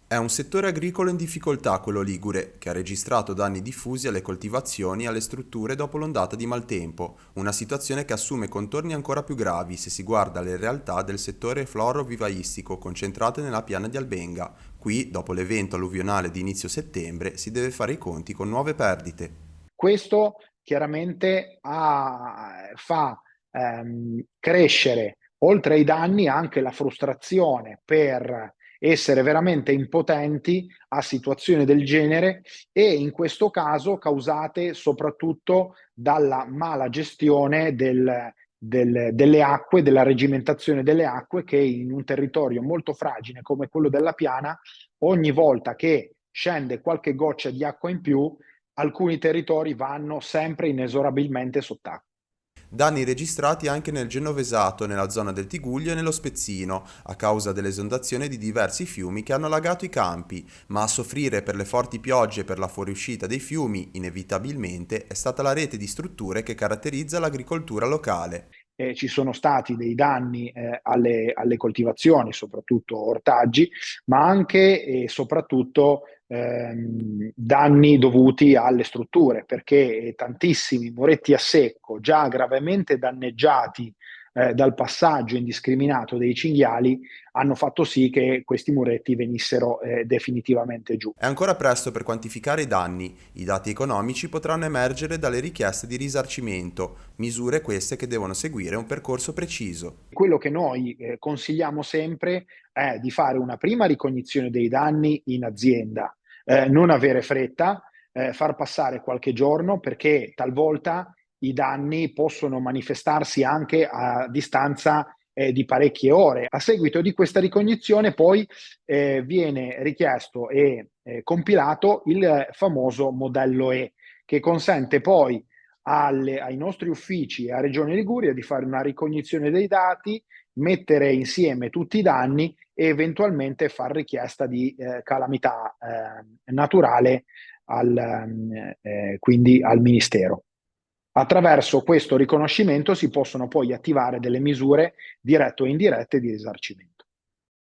È un settore agricolo in difficoltà quello ligure, che ha registrato danni diffusi alle coltivazioni e alle strutture dopo l'ondata di maltempo, una situazione che assume contorni ancora più gravi se si guarda alle realtà del settore florovivaistico concentrate nella piana di Albenga. Qui, dopo l'evento alluvionale di inizio settembre, si deve fare i conti con nuove perdite. Questo chiaramente fa crescere, oltre ai danni, anche la frustrazione per essere veramente impotenti a situazioni del genere e in questo caso causate soprattutto dalla mala gestione delle acque, della regimentazione delle acque che in un territorio molto fragile come quello della Piana, ogni volta che scende qualche goccia di acqua in più, alcuni territori vanno sempre inesorabilmente sott'acqua. Danni registrati anche nel Genovesato, nella zona del Tiguglio e nello Spezzino, a causa dell'esondazione di diversi fiumi che hanno allagato i campi, ma a soffrire per le forti piogge e per la fuoriuscita dei fiumi, inevitabilmente, è stata la rete di strutture che caratterizza l'agricoltura locale. Ci sono stati dei danni alle coltivazioni, soprattutto ortaggi, ma anche e soprattutto danni dovuti alle strutture, perché tantissimi muretti a secco, già gravemente danneggiati dal passaggio indiscriminato dei cinghiali, hanno fatto sì che questi muretti venissero definitivamente giù. È ancora presto per quantificare i danni, i dati economici potranno emergere dalle richieste di risarcimento, misure queste che devono seguire un percorso preciso. Quello che noi consigliamo sempre è di fare una prima ricognizione dei danni in azienda, non avere fretta, far passare qualche giorno perché talvolta i danni possono manifestarsi anche a distanza di parecchie ore. A seguito di questa ricognizione poi viene richiesto e compilato il famoso modello E, che consente poi ai nostri uffici e a Regione Liguria di fare una ricognizione dei dati, mettere insieme tutti i danni e eventualmente far richiesta di calamità naturale quindi al Ministero. Attraverso questo riconoscimento si possono poi attivare delle misure dirette o indirette di risarcimento.